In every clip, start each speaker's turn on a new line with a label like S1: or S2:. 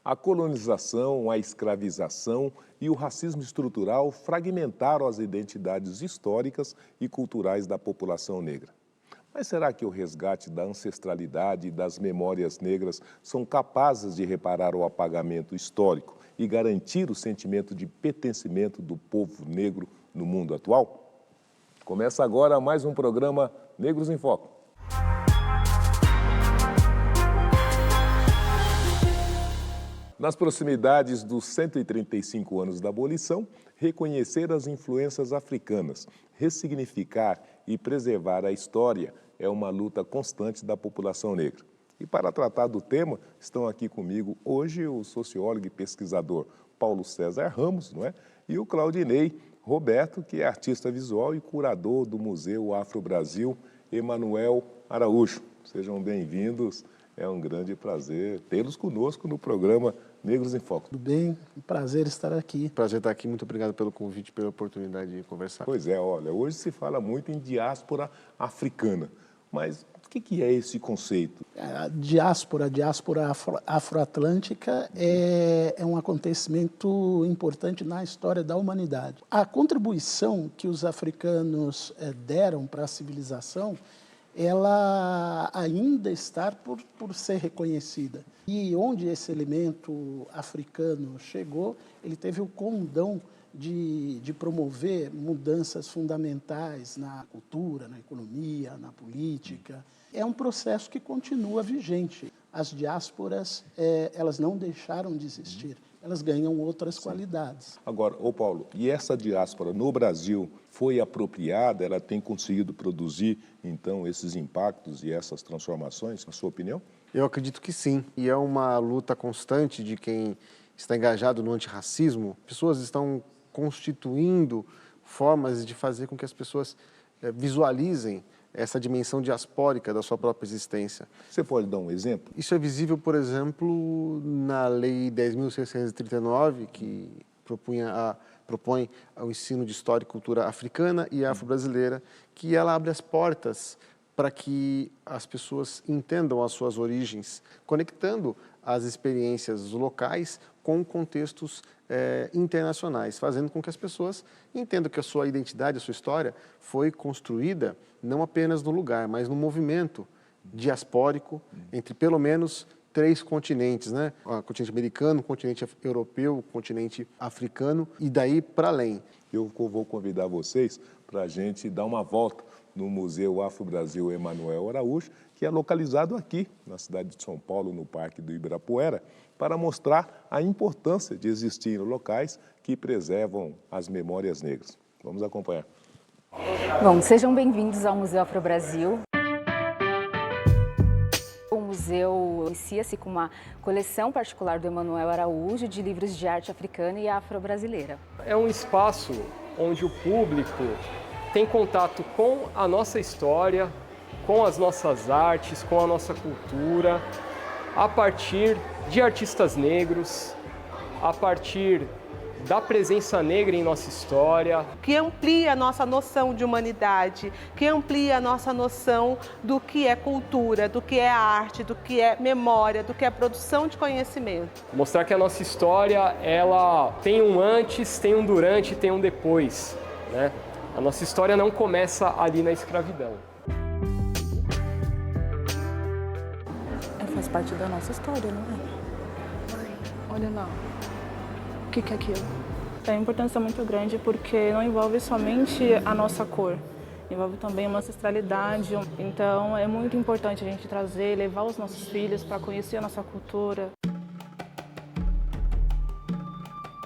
S1: A colonização, a escravização e o racismo estrutural fragmentaram as identidades históricas e culturais da população negra. Mas será que o resgate da ancestralidade e das memórias negras são capazes de reparar o apagamento histórico e garantir o sentimento de pertencimento do povo negro no mundo atual? Começa agora mais um programa Negros em Foco. Nas proximidades dos 135 anos da abolição, reconhecer as influências africanas, ressignificar e preservar a história é uma luta constante da população negra. E para tratar do tema, estão aqui comigo hoje o sociólogo e pesquisador Paulo César Ramos, não é? E o Claudinei Roberto, que é artista visual e curador do Museu Afro-Brasil, Emanuel Araújo. Sejam bem-vindos. É um grande prazer tê-los conosco no programa Negros em Foco.
S2: Tudo bem? Um prazer estar aqui.
S3: Prazer estar aqui. Muito obrigado pelo convite, pela oportunidade de conversar.
S1: Pois é, olha, hoje se fala muito em diáspora africana, mas o que é esse conceito?
S2: A diáspora afroatlântica é um acontecimento importante na história da humanidade. A contribuição que os africanos deram para a civilização, ela ainda está por ser reconhecida. E onde esse elemento africano chegou, ele teve o condão de promover mudanças fundamentais na cultura, na economia, na política. É um processo que continua vigente. As diásporas, elas não deixaram de existir. Elas ganham outras qualidades.
S1: Agora, Paulo, e essa diáspora no Brasil foi apropriada? Ela tem conseguido produzir, então, esses impactos e essas transformações, na sua opinião?
S3: Eu acredito que sim. E é uma luta constante de quem está engajado no antirracismo. Pessoas estão constituindo formas de fazer com que as pessoas visualizem essa dimensão diaspórica da sua própria existência.
S1: Você pode dar um exemplo?
S3: Isso é visível, por exemplo, na Lei 10.639, que propõe o ensino de história e cultura africana e afro-brasileira, que ela abre as portas para que as pessoas entendam as suas origens, conectando as experiências locais com contextos internacionais, fazendo com que as pessoas entendam que a sua identidade, a sua história foi construída não apenas no lugar, mas no movimento diaspórico entre pelo menos 3 continentes, né? O continente americano, o continente europeu, o continente africano e daí para além.
S1: Eu vou convidar vocês para a gente dar uma volta no Museu Afro-Brasil Emanuel Araújo, que é localizado aqui, na cidade de São Paulo, no Parque do Ibirapuera, para mostrar a importância de existir locais que preservam as memórias negras. Vamos acompanhar.
S4: Bom, sejam bem-vindos ao Museu Afro-Brasil. O museu inicia-se com uma coleção particular do Emanuel Araújo de livros de arte africana e afro-brasileira.
S5: É um espaço onde o público tem contato com a nossa história, com as nossas artes, com a nossa cultura, a partir de artistas negros, a partir da presença negra em nossa história.
S6: Que amplia a nossa noção de humanidade, que amplia a nossa noção do que é cultura, do que é arte, do que é memória, do que é produção de conhecimento.
S5: Mostrar que a nossa história, ela tem um antes, tem um durante e tem um depois, né? A nossa história não começa ali na escravidão.
S7: Faz parte da nossa história, não é? Olha lá. O que é aquilo? Tem uma importância muito grande porque não envolve somente a nossa cor, envolve também uma ancestralidade. Então é muito importante a gente trazer, levar os nossos filhos para conhecer a nossa cultura.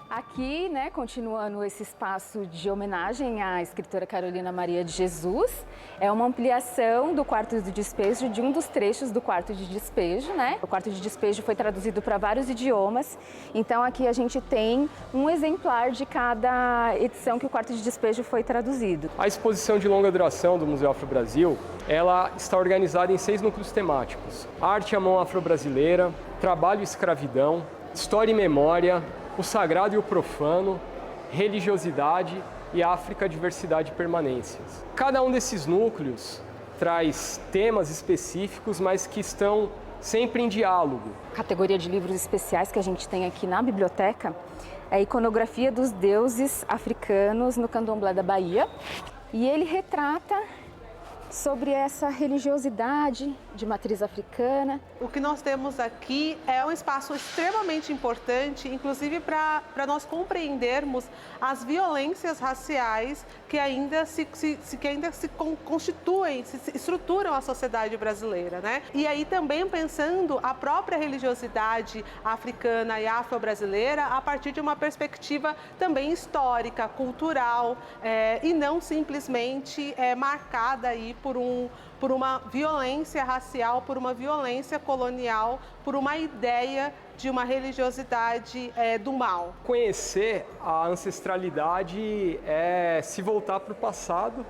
S4: Aqui, né, continuando esse espaço de homenagem à escritora Carolina Maria de Jesus, é uma ampliação do quarto de despejo, de um dos trechos do quarto de despejo, né? O quarto de despejo foi traduzido para vários idiomas, então aqui a gente tem um exemplar de cada edição que o quarto de despejo foi traduzido.
S5: A exposição de longa duração do Museu Afro-Brasil, ela está organizada em 6 núcleos temáticos: arte à mão afro-brasileira, trabalho e escravidão, história e memória, o sagrado e o profano, religiosidade e África, diversidade e permanências. Cada um desses núcleos traz temas específicos, mas que estão sempre em diálogo.
S4: A categoria de livros especiais que a gente tem aqui na biblioteca é a iconografia dos deuses africanos no candomblé da Bahia. E ele retrata sobre essa religiosidade de matriz africana.
S6: O que nós temos aqui é um espaço extremamente importante, inclusive para nós compreendermos as violências raciais que ainda se constituem, se estruturam a sociedade brasileira, né? E aí também pensando a própria religiosidade africana e afro-brasileira a partir de uma perspectiva também histórica, cultural, e não simplesmente marcada aí por uma violência racial, por uma violência colonial, por uma ideia de uma religiosidade do mal.
S5: Conhecer a ancestralidade é se voltar para o passado,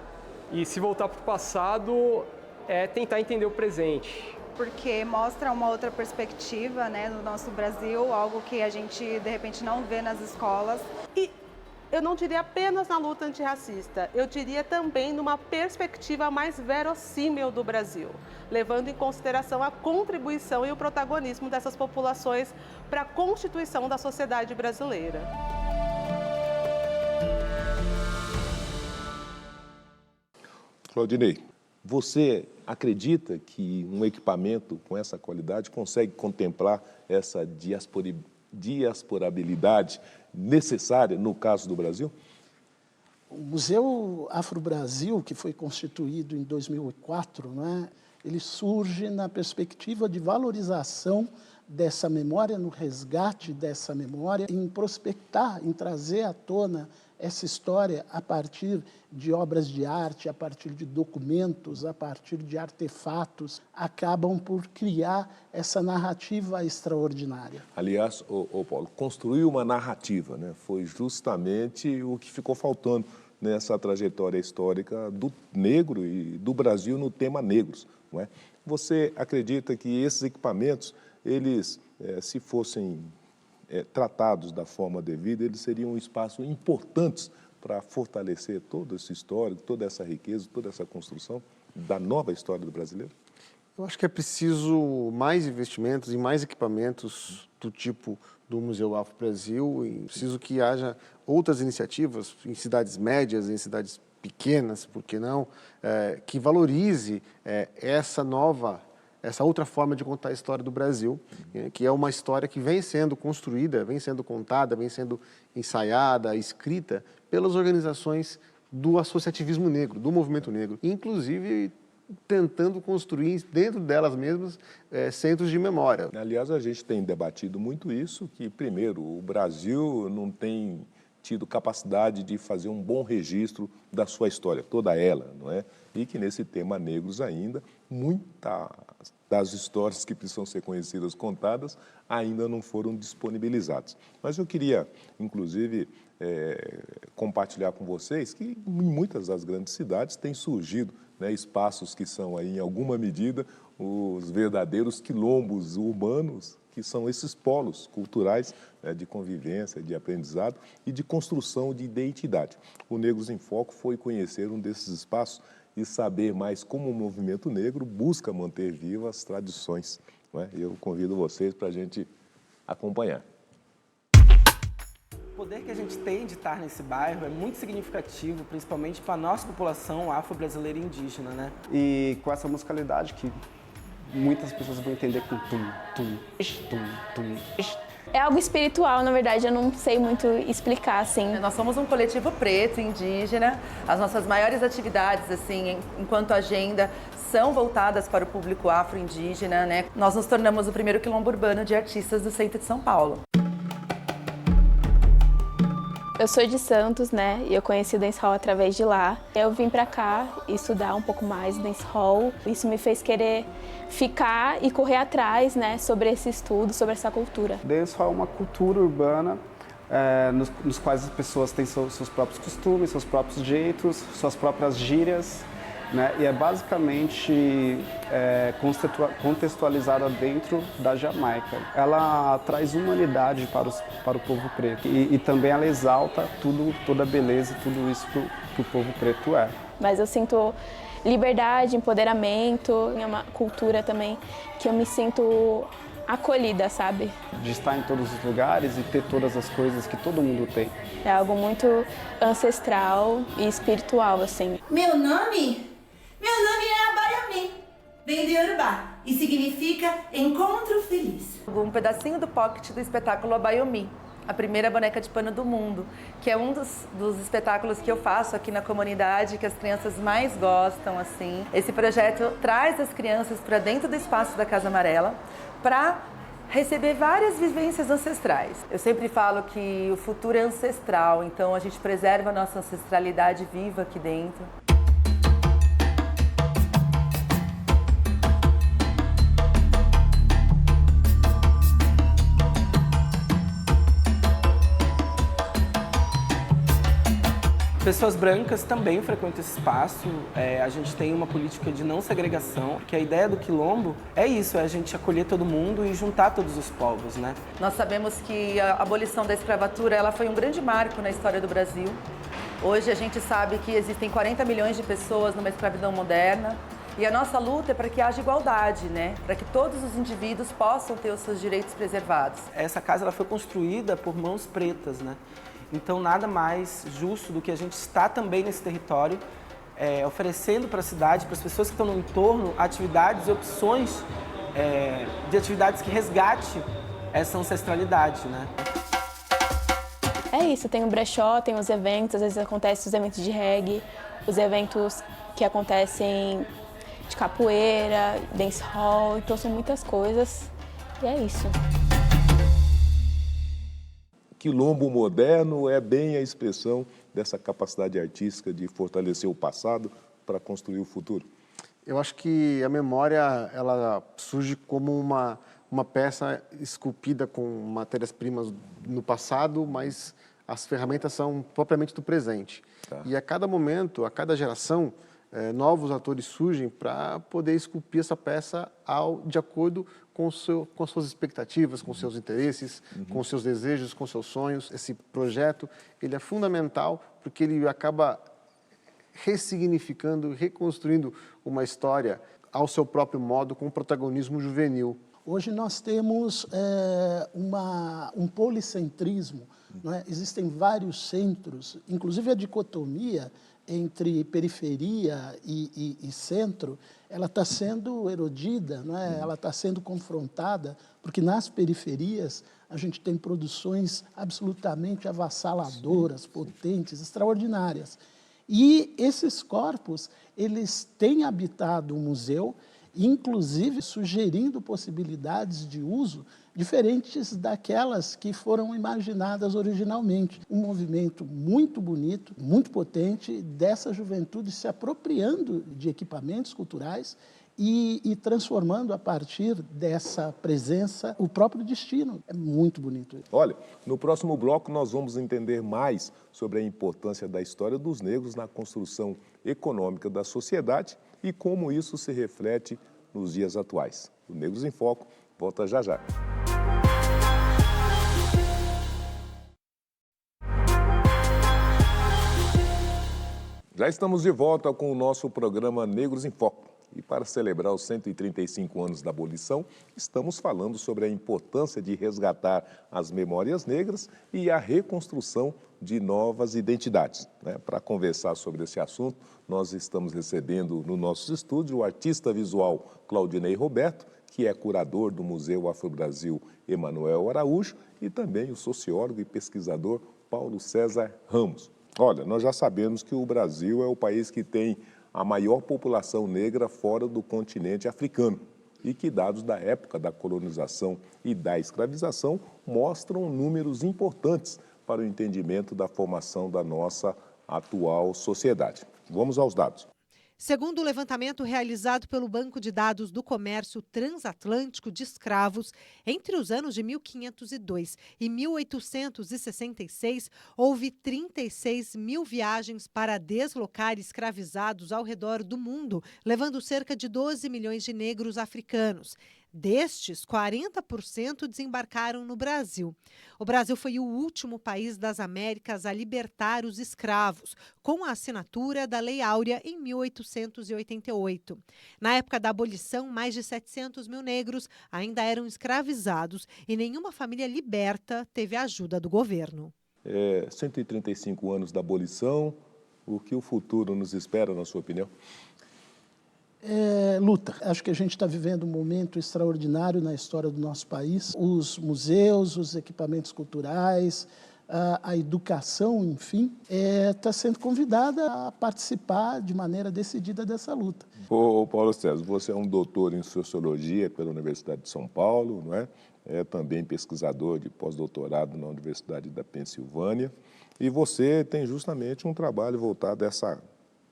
S5: e se voltar para o passado é tentar entender o presente.
S8: Porque mostra uma outra perspectiva, né, no nosso Brasil, algo que a gente de repente não vê nas escolas.
S6: E eu não diria apenas na luta antirracista, eu diria também numa perspectiva mais verossímil do Brasil, levando em consideração a contribuição e o protagonismo dessas populações para a constituição da sociedade brasileira.
S1: Claudinei, você acredita que um equipamento com essa qualidade consegue contemplar essa diasporabilidade necessária no caso do Brasil?
S2: O Museu Afro-Brasil, que foi constituído em 2004, né, ele surge na perspectiva de valorização dessa memória, no resgate dessa memória, em prospectar, em trazer à tona essa história a partir de obras de arte, a partir de documentos, a partir de artefatos, acabam por criar essa narrativa extraordinária.
S1: Aliás, Paulo, construir uma narrativa, né, foi justamente o que ficou faltando nessa trajetória histórica do negro e do Brasil no tema negros, não é? Você acredita que esses equipamentos, eles, se fossem tratados da forma devida, eles seriam um espaço importantes para fortalecer todo esse histórico, toda essa riqueza, toda essa construção da nova história do brasileiro?
S3: Eu acho que é preciso mais investimentos e mais equipamentos do tipo do Museu Afro-Brasil, e preciso que haja outras iniciativas em cidades médias, em cidades pequenas, por que não, que valorize essa outra forma de contar a história do Brasil, que é uma história que vem sendo construída, vem sendo contada, vem sendo ensaiada, escrita pelas organizações do associativismo negro, do movimento negro, inclusive tentando construir dentro delas mesmas centros de memória.
S1: Aliás, a gente tem debatido muito isso, que primeiro, o Brasil não tem tido capacidade de fazer um bom registro da sua história, toda ela, não é? E que nesse tema negros ainda, muitas das histórias que precisam ser conhecidas, contadas, ainda não foram disponibilizadas. Mas eu queria, inclusive, compartilhar com vocês que em muitas das grandes cidades têm surgido, né, espaços que são, aí, em alguma medida, os verdadeiros quilombos urbanos, que são esses polos culturais, de convivência, de aprendizado e de construção de identidade. O Negros em Foco foi conhecer um desses espaços e saber mais como o movimento negro busca manter vivas as tradições, não é? Eu convido vocês para a gente acompanhar.
S9: O poder que a gente tem de estar nesse bairro é muito significativo, principalmente para a nossa população afro-brasileira e indígena, né?
S10: E com essa musicalidade que muitas pessoas vão entender com tum, tum, tum, tum.
S11: É algo espiritual, na verdade, eu não sei muito explicar, assim.
S12: Nós somos um coletivo preto, indígena. As nossas maiores atividades, assim, enquanto agenda, são voltadas para o público afro-indígena, né? Nós nos tornamos o primeiro quilombo urbano de artistas do centro de São Paulo.
S11: Eu sou de Santos, né, e eu conheci o dancehall através de lá. Eu vim pra cá estudar um pouco mais dancehall. Isso me fez querer ficar e correr atrás, né, sobre esse estudo, sobre essa cultura.
S10: Dancehall é uma cultura urbana, nos quais as pessoas têm seus próprios costumes, seus próprios jeitos, suas próprias gírias, né, e é basicamente contextualizada dentro da Jamaica. Ela traz humanidade para o povo preto e também ela exalta toda a beleza, tudo isso que o povo preto é.
S11: Mas eu sinto liberdade, empoderamento. É uma cultura também que eu me sinto acolhida, sabe?
S10: De estar em todos os lugares e ter todas as coisas que todo mundo tem.
S11: É algo muito ancestral e espiritual, assim.
S13: Meu nome é Abayami, vem de Yorubá e significa encontro feliz.
S12: Um pedacinho do pocket do espetáculo Abayomi, a primeira boneca de pano do mundo, que é um dos espetáculos que eu faço aqui na comunidade, que as crianças mais gostam, assim. Esse projeto traz as crianças para dentro do espaço da Casa Amarela para receber várias vivências ancestrais. Eu sempre falo que o futuro é ancestral, então a gente preserva a nossa ancestralidade viva aqui dentro.
S9: Pessoas brancas também frequentam esse espaço. A gente tem uma política de não segregação, que a ideia do quilombo é isso, é a gente acolher todo mundo e juntar todos os povos, né?
S12: Nós sabemos que a abolição da escravatura ela foi um grande marco na história do Brasil. Hoje a gente sabe que existem 40 milhões de pessoas numa escravidão moderna. E a nossa luta é para que haja igualdade, né? Para que todos os indivíduos possam ter os seus direitos preservados.
S9: Essa casa ela foi construída por mãos pretas, né? Então, nada mais justo do que a gente estar também nesse território, oferecendo para a cidade, para as pessoas que estão no entorno, atividades e opções de atividades que resgate essa ancestralidade, né?
S11: É isso, tem o brechó, tem os eventos, às vezes acontecem os eventos de reggae, os eventos que acontecem de capoeira, dancehall, então são muitas coisas e é isso.
S1: Quilombo moderno é bem a expressão dessa capacidade artística de fortalecer o passado para construir o futuro.
S3: Eu acho que a memória ela surge como uma peça esculpida com matérias-primas no passado, mas as ferramentas são propriamente do presente. Tá. E a cada momento, a cada geração, novos atores surgem para poder esculpir essa peça de acordo com as suas expectativas, com seus interesses, com seus desejos, com seus sonhos. Esse projeto ele é fundamental porque ele acaba ressignificando, reconstruindo uma história ao seu próprio modo, com protagonismo juvenil.
S2: Hoje nós temos um policentrismo, não é? Existem vários centros, inclusive a dicotomia entre periferia e centro, ela está sendo erodida, não é? Ela está sendo confrontada, porque nas periferias a gente tem produções absolutamente avassaladoras, potentes, extraordinárias. E esses corpos, eles têm habitado o museu, inclusive sugerindo possibilidades de uso diferentes daquelas que foram imaginadas originalmente. Um movimento muito bonito, muito potente, dessa juventude se apropriando de equipamentos culturais e transformando a partir dessa presença o próprio destino. É muito bonito.
S1: Olha, no próximo bloco nós vamos entender mais sobre a importância da história dos negros na construção econômica da sociedade e como isso se reflete nos dias atuais. O Negros em Foco volta já já. Já estamos de volta com o nosso programa Negros em Foco. E para celebrar os 135 anos da abolição, estamos falando sobre a importância de resgatar as memórias negras e a reconstrução de novas identidades. Para conversar sobre esse assunto, nós estamos recebendo no nosso estúdio o artista visual Claudinei Roberto, que é curador do Museu Afro-Brasil Emanuel Araújo, e também o sociólogo e pesquisador Paulo César Ramos. Olha, nós já sabemos que o Brasil é o país que tem a maior população negra fora do continente africano e que dados da época da colonização e da escravização mostram números importantes para o entendimento da formação da nossa atual sociedade. Vamos aos dados.
S14: Segundo o levantamento realizado pelo Banco de Dados do Comércio Transatlântico de Escravos, entre os anos de 1502 e 1866, houve 36 mil viagens para deslocar escravizados ao redor do mundo, levando cerca de 12 milhões de negros africanos. Destes, 40% desembarcaram no Brasil. O Brasil foi o último país das Américas a libertar os escravos, com a assinatura da Lei Áurea em 1888. Na época da abolição, mais de 700 mil negros ainda eram escravizados e nenhuma família liberta teve a ajuda do governo.
S1: 135 anos da abolição, o que o futuro nos espera, na sua opinião?
S2: Luta. Acho que a gente está vivendo um momento extraordinário na história do nosso país. Os museus, os equipamentos culturais, a educação, enfim, está sendo convidada a participar de maneira decidida dessa luta.
S1: Ô Paulo César, você é um doutor em Sociologia pela Universidade de São Paulo, não é? É também pesquisador de pós-doutorado na Universidade da Pensilvânia, e você tem justamente um trabalho voltado a essa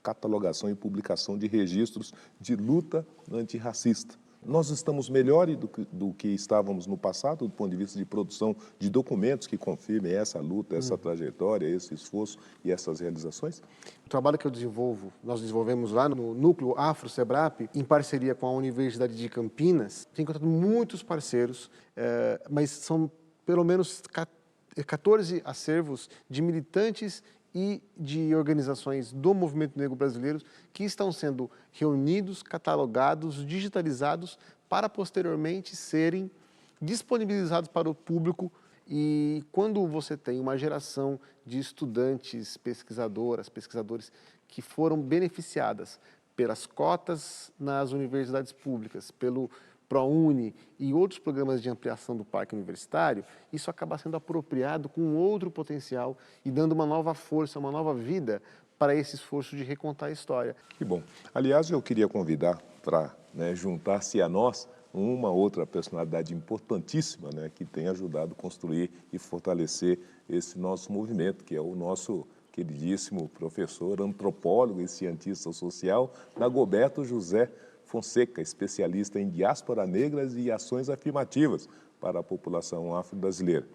S1: catalogação e publicação de registros de luta antirracista. Nós estamos melhor do que estávamos no passado, do ponto de vista de produção de documentos que confirmem essa luta, essa trajetória, esse esforço e essas realizações?
S3: O trabalho que eu desenvolvo, nós desenvolvemos lá no Núcleo Afro-Sebrap, em parceria com a Universidade de Campinas. Tem encontrado muitos parceiros, mas são pelo menos 14 acervos de militantes e de organizações do movimento negro brasileiro que estão sendo reunidos, catalogados, digitalizados para posteriormente serem disponibilizados para o público. E quando você tem uma geração de estudantes, pesquisadores que foram beneficiadas pelas cotas nas universidades públicas, pelo ProUni e outros programas de ampliação do parque universitário, isso acaba sendo apropriado com outro potencial e dando uma nova força, uma nova vida para esse esforço de recontar a história.
S1: Que bom. Aliás, eu queria convidar para juntar-se a nós uma outra personalidade importantíssima, que tem ajudado a construir e fortalecer esse nosso movimento, que é o nosso queridíssimo professor, antropólogo e cientista social, Dagoberto José Fonseca, especialista em diáspora negras e ações afirmativas para a população afro-brasileira.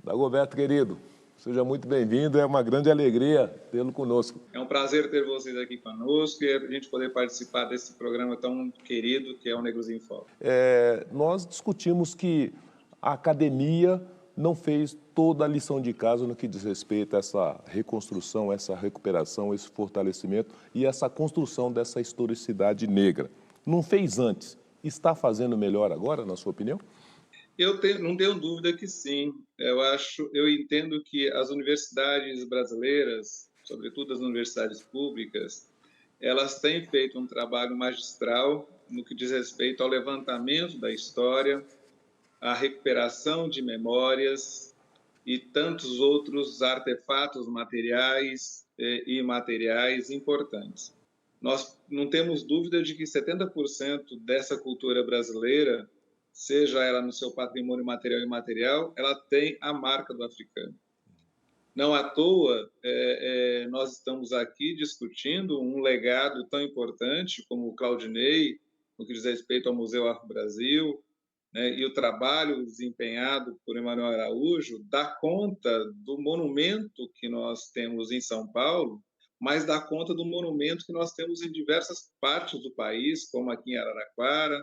S1: Dagoberto, querido, seja muito bem-vindo, é uma grande alegria tê-lo conosco.
S15: É um prazer ter vocês aqui conosco e a gente poder participar desse programa tão querido que é o Negros em Foco.
S1: Nós discutimos que a academia não fez toda a lição de casa no que diz respeito a essa reconstrução, essa recuperação, esse fortalecimento e essa construção dessa historicidade negra. Não fez antes. Está fazendo melhor agora, na sua opinião?
S15: Não tenho dúvida que sim. Eu entendo que as universidades brasileiras, sobretudo as universidades públicas, elas têm feito um trabalho magistral no que diz respeito ao levantamento da história, a recuperação de memórias e tantos outros artefatos materiais e imateriais importantes. Nós não temos dúvida de que 70% dessa cultura brasileira, seja ela no seu patrimônio material e imaterial, ela tem a marca do africano. Não à toa, nós estamos aqui discutindo um legado tão importante como o Claudinei, no que diz respeito ao Museu Afro-Brasil, e o trabalho desempenhado por Emanuel Araújo dá conta do monumento que nós temos em São Paulo, mas dá conta do monumento que nós temos em diversas partes do país, como aqui em Araraquara,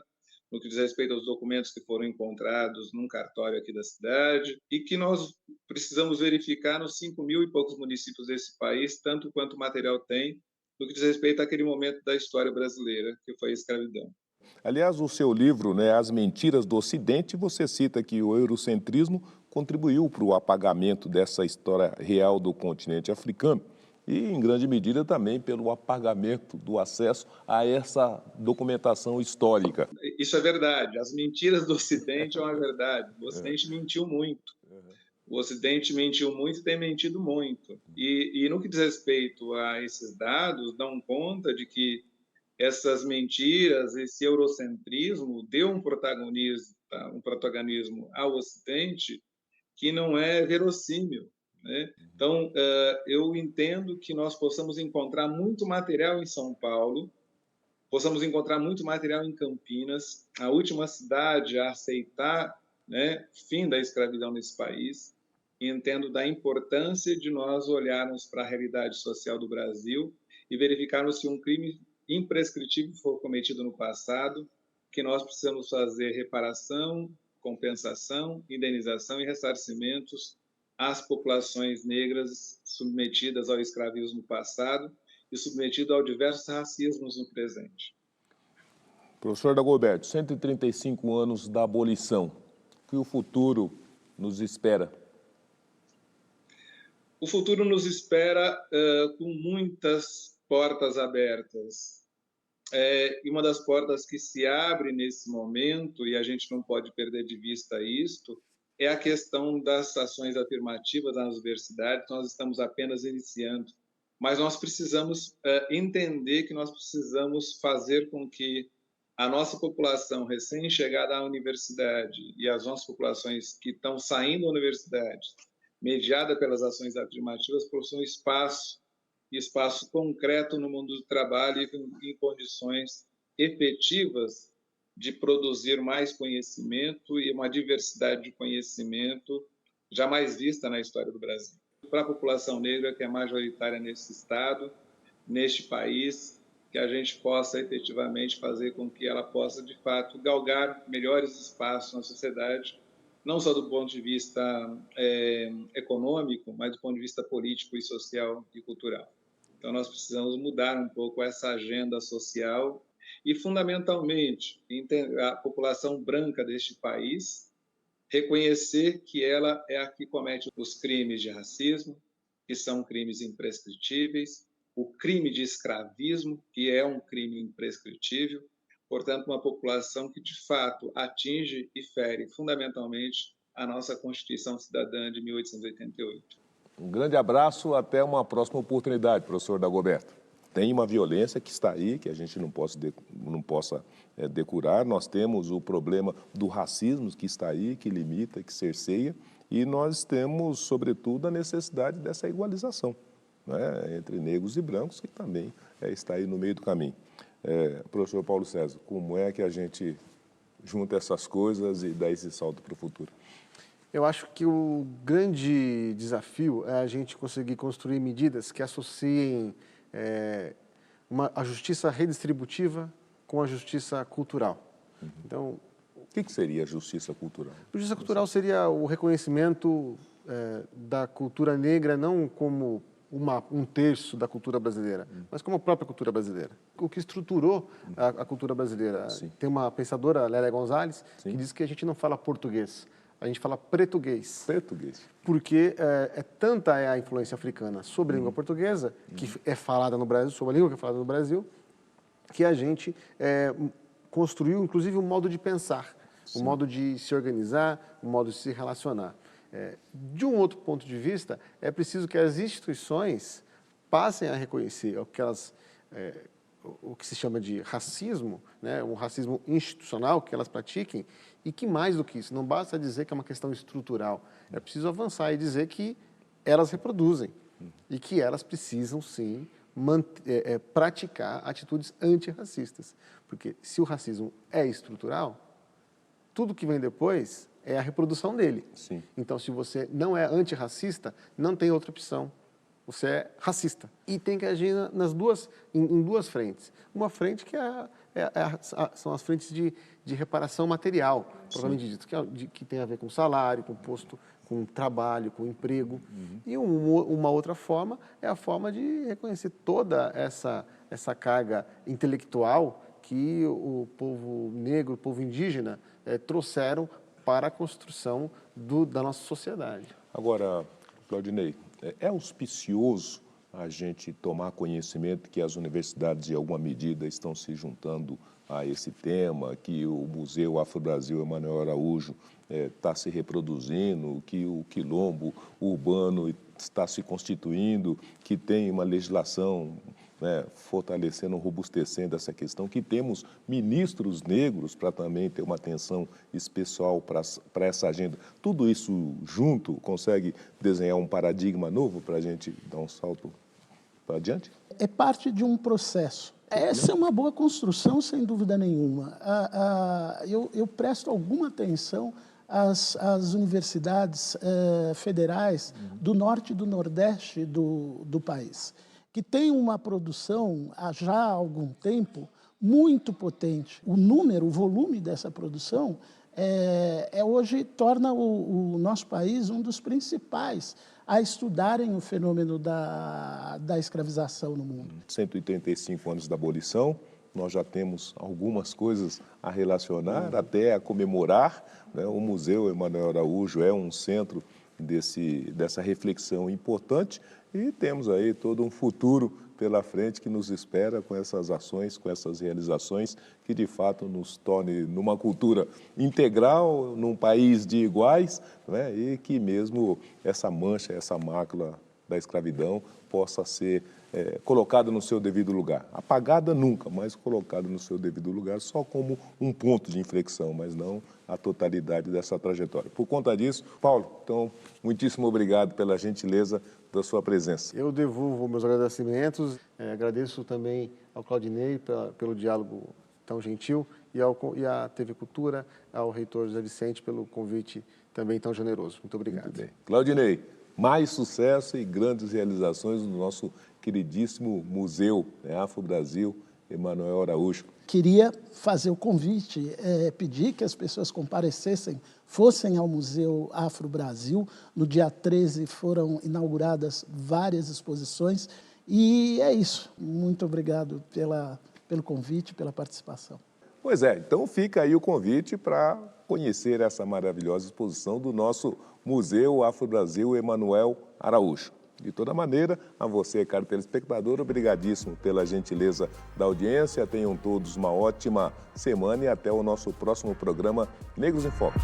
S15: no que diz respeito aos documentos que foram encontrados num cartório aqui da cidade, e que nós precisamos verificar nos 5.000 e poucos municípios desse país, tanto quanto o material tem, no que diz respeito àquele momento da história brasileira, que foi a escravidão.
S1: Aliás, o seu livro, As Mentiras do Ocidente, você cita que o eurocentrismo contribuiu para o apagamento dessa história real do continente africano e, em grande medida, também pelo apagamento do acesso a essa documentação histórica.
S15: Isso é verdade. As mentiras do Ocidente é uma verdade. O Ocidente mentiu muito. O Ocidente mentiu muito e tem mentido muito. E no que diz respeito a esses dados, dão conta de que essas mentiras, esse eurocentrismo deu um protagonismo ao Ocidente que não é verossímil, Então, eu entendo que nós possamos encontrar muito material em São Paulo, possamos encontrar muito material em Campinas, a última cidade a aceitar fim da escravidão nesse país, e entendo da importância de nós olharmos para a realidade social do Brasil e verificarmos se um crime imprescritível foi cometido no passado, que nós precisamos fazer reparação, compensação, indenização e ressarcimentos às populações negras submetidas ao escravismo passado e submetidas a diversos racismos no presente.
S1: Professor Dagoberto, 135 anos da abolição, o que o futuro nos espera?
S15: O futuro nos espera com muitas portas abertas. E uma das portas que se abre nesse momento, e a gente não pode perder de vista isto, é a questão das ações afirmativas nas universidades. Nós estamos apenas iniciando, mas nós precisamos entender que nós precisamos fazer com que a nossa população recém-chegada à universidade e as nossas populações que estão saindo da universidade, mediada pelas ações afirmativas, possuam espaço concreto no mundo do trabalho e em condições efetivas de produzir mais conhecimento e uma diversidade de conhecimento jamais vista na história do Brasil. Para a população negra, que é majoritária nesse estado, neste país, que a gente possa efetivamente fazer com que ela possa, de fato, galgar melhores espaços na sociedade, não só do ponto de vista econômico, mas do ponto de vista político e social e cultural. Então, nós precisamos mudar um pouco essa agenda social e, fundamentalmente, a população branca deste país reconhecer que ela é a que comete os crimes de racismo, que são crimes imprescritíveis, o crime de escravismo, que é um crime imprescritível, portanto, uma população que, de fato, atinge e fere fundamentalmente a nossa Constituição Cidadã de 1888.
S1: Um grande abraço, até uma próxima oportunidade, professor Dagoberto. Tem uma violência que está aí, que a gente não possa decurar. Nós temos o problema do racismo que está aí, que limita, que cerceia, e nós temos, sobretudo, a necessidade dessa igualização, né, entre negros e brancos, que também está aí no meio do caminho. Professor Paulo César, como é que a gente junta essas coisas e dá esse salto para o futuro?
S3: Eu acho que o grande desafio é a gente conseguir construir medidas que associem a justiça redistributiva com a justiça cultural. Então,
S1: o que seria a justiça cultural?
S3: A justiça cultural seria o reconhecimento da cultura negra não como um terço da cultura brasileira, mas como a própria cultura brasileira. O que estruturou a cultura brasileira. Sim. Tem uma pensadora, Lélia Gonzalez, que diz que a gente não fala português, a gente fala pretuguês.
S1: Pretuguês.
S3: Porque tanta a influência africana sobre a língua portuguesa, que é falada no Brasil, sobre a língua que é falada no Brasil, que a gente construiu, inclusive, um modo de pensar, um modo de se organizar, um modo de se relacionar. De um outro ponto de vista, é preciso que as instituições passem a reconhecer o que se chama de racismo, né, um racismo institucional que elas pratiquem, e que mais do que isso, não basta dizer que é uma questão estrutural, é preciso avançar e dizer que elas reproduzem e que elas precisam, sim, praticar atitudes antirracistas. Porque se o racismo é estrutural, tudo que vem depois é a reprodução dele.
S1: Sim.
S3: Então, se você não é antirracista, não tem outra opção. Você é racista. E tem que agir em duas frentes. Uma frente que são as frentes de reparação material, provavelmente dito, que tem a ver com salário, com posto, com trabalho, com emprego. E uma outra forma é a forma de reconhecer toda essa carga intelectual que o povo negro, o povo indígena, trouxeram para a construção da nossa sociedade.
S1: Agora, Claudinei, é auspicioso a gente tomar conhecimento que as universidades, em alguma medida, estão se juntando a esse tema, que o Museu Afro-Brasil Emanuel Araújo está se reproduzindo, que o quilombo urbano está se constituindo, que tem uma legislação fortalecendo, robustecendo essa questão, que temos ministros negros para também ter uma atenção especial para essa agenda. Tudo isso junto consegue desenhar um paradigma novo para a gente dar um salto para adiante?
S2: É parte de um processo. Essa é uma boa construção, sem dúvida nenhuma. Eu presto alguma atenção às universidades federais do norte e do nordeste do país, que tem uma produção, há já algum tempo, muito potente. O número, o volume dessa produção hoje torna o nosso país um dos principais a estudarem o fenômeno da escravização no mundo.
S1: 185 anos da abolição, nós já temos algumas coisas a relacionar, até a comemorar, né? O Museu Emanuel Araújo é um centro dessa reflexão importante e temos aí todo um futuro pela frente que nos espera com essas ações, com essas realizações que de fato nos torne numa cultura integral, num país de iguais, né? E que mesmo essa mancha, essa mácula da escravidão possa ser colocada no seu devido lugar. Apagada nunca, mas colocada no seu devido lugar só como um ponto de inflexão, mas não a totalidade dessa trajetória. Por conta disso, Paulo, então, muitíssimo obrigado pela gentileza da sua presença.
S3: Eu devolvo meus agradecimentos, agradeço também ao Claudinei pelo diálogo tão gentil e à TV Cultura, ao reitor José Vicente pelo convite também tão generoso. Muito obrigado.
S1: Muito bem. Claudinei, mais sucesso e grandes realizações no nosso queridíssimo Museu Afro-Brasil Emanuel Araújo.
S2: Queria fazer o convite, pedir que as pessoas comparecessem, fossem ao Museu Afro-Brasil. No dia 13 foram inauguradas várias exposições e é isso. Muito obrigado pelo convite, pela participação.
S1: Pois é, então fica aí o convite para conhecer essa maravilhosa exposição do nosso Museu Afro-Brasil Emanuel Araújo. De toda maneira, a você, caro telespectador, obrigadíssimo pela gentileza da audiência. Tenham todos uma ótima semana e até o nosso próximo programa Negros em Foco.